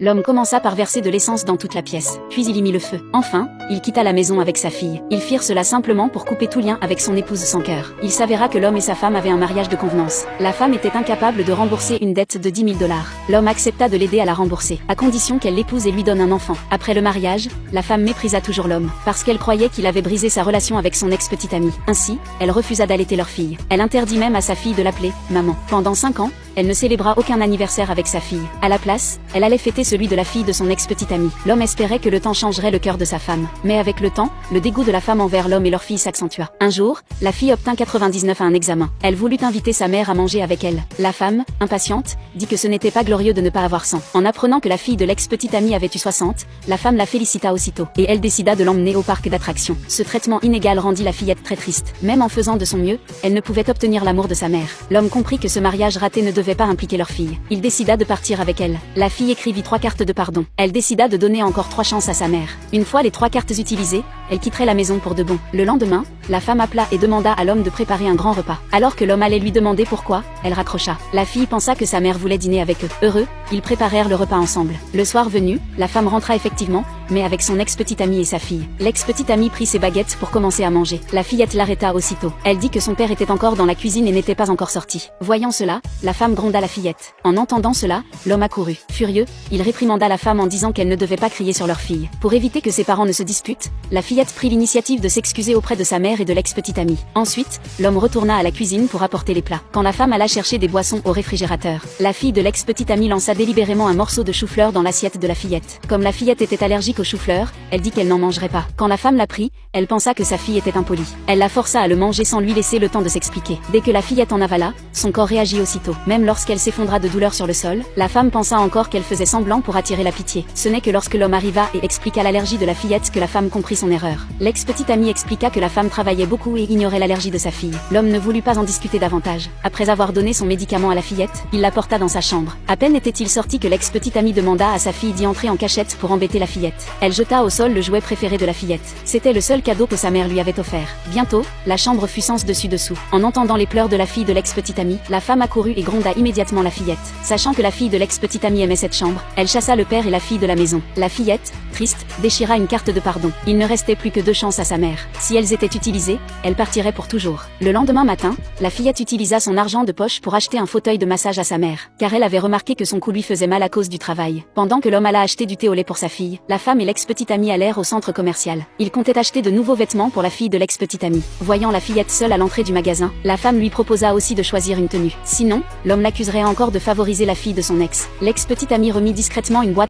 L'homme commença par verser de l'essence dans toute la pièce, puis il y mit le feu. Enfin, il quitta la maison avec sa fille. Ils firent cela simplement pour couper tout lien avec son épouse sans cœur. Il s'avéra que l'homme et sa femme avaient un mariage de convenance. La femme était incapable de rembourser une dette de 10 000 $. L'homme accepta de l'aider à la rembourser, à condition qu'elle l'épouse et lui donne un enfant. Après le mariage, la femme méprisa toujours l'homme, parce qu'elle croyait qu'il avait brisé sa relation avec son ex-petite amie. Ainsi, elle refusa d'allaiter leur fille. Elle interdit même à sa fille de l'appeler « maman ». Pendant 5 ans, elle ne célébra aucun anniversaire avec sa fille. À la place, elle allait fêter celui de la fille de son ex-petite amie. L'homme espérait que le temps changerait le cœur de sa femme. Mais avec le temps, le dégoût de la femme envers l'homme et leur fille s'accentua. Un jour, la fille obtint 99 à un examen. Elle voulut inviter sa mère à manger avec elle. La femme, impatiente, dit que ce n'était pas glorieux de ne pas avoir 100. En apprenant que la fille de l'ex-petite amie avait eu 60, la femme la félicita aussitôt. Et elle décida de l'emmener au parc d'attractions. Ce traitement inégal rendit la fillette très triste. Même en faisant de son mieux, elle ne pouvait obtenir l'amour de sa mère. L'homme comprit que ce mariage raté ne devait pas impliquer leur fille. Il décida de partir avec elle. La fille écrivit 3 cartes de pardon. Elle décida de donner encore 3 chances à sa mère. Une fois les 3 cartes utilisées, elle quitterait la maison pour de bon. Le lendemain, la femme appela et demanda à l'homme de préparer un grand repas. Alors que l'homme allait lui demander pourquoi, elle raccrocha. La fille pensa que sa mère voulait dîner avec eux. Heureux, ils préparèrent le repas ensemble. Le soir venu, la femme rentra effectivement, mais avec son ex-petite amie et sa fille. L'ex-petite amie prit ses baguettes pour commencer à manger. La fillette l'arrêta aussitôt. Elle dit que son père était encore dans la cuisine et n'était pas encore sorti. Voyant cela, la femme gronda la fillette. En entendant cela, l'homme accourut. Furieux, il réprimanda la femme en disant qu'elle ne devait pas crier sur leur fille. Pour éviter que ses parents ne se disputent, la fillette prit l'initiative de s'excuser auprès de sa mère et de l'ex-petite amie. Ensuite, l'homme retourna à la cuisine pour apporter les plats. Quand la femme alla chercher des boissons au réfrigérateur, la fille de l'ex-petite amie lança délibérément un morceau de chou-fleur dans l'assiette de la fillette. Comme la fillette était allergique au chou-fleur, elle dit qu'elle n'en mangerait pas. Quand la femme l'a pris, elle pensa que sa fille était impolie. Elle la força à le manger sans lui laisser le temps de s'expliquer. Dès que la fillette en avala, son corps réagit aussitôt. Même lorsqu'elle s'effondra de douleur sur le sol, la femme pensa encore qu'elle faisait semblant pour attirer la pitié. Ce n'est que lorsque l'homme arriva et expliqua l'allergie de la fillette que la femme comprit son erreur. L'ex-petite amie expliqua que la femme travaillait beaucoup et ignorait l'allergie de sa fille. L'homme ne voulut pas en discuter davantage. Après avoir donné son médicament à la fillette, il la porta dans sa chambre. À peine était-il sorti que l'ex-petite amie demanda à sa fille d'y entrer en cachette pour embêter la fillette. Elle jeta au sol le jouet préféré de la fillette. C'était le seul cadeau que sa mère lui avait offert. Bientôt, la chambre fut sens dessus dessous. En entendant les pleurs de la fille de l'ex-petite amie, la femme accourut et gronda immédiatement la fillette. Sachant que la fille de l'ex-petite amie aimait cette chambre, elle chassa le père et la fille de la maison. La fillette, triste, déchira une carte de pardon. Il ne restait plus que 2 chances à sa mère. Si elles étaient utilisées, elle partirait pour toujours. Le lendemain matin, la fillette utilisa son argent de poche pour acheter un fauteuil de massage à sa mère, car elle avait remarqué que son cou lui faisait mal à cause du travail. Pendant que l'homme alla acheter du thé au lait pour sa fille, la femme et l'ex-petite amie allèrent au centre commercial. Ils comptaient acheter de nouveaux vêtements pour la fille de l'ex-petite amie. Voyant la fillette seule à l'entrée du magasin, la femme lui proposa aussi de choisir une tenue. Sinon, l'homme l'accuserait encore de favoriser la fille de son ex. L'ex-petite amie remit discrètement une boîte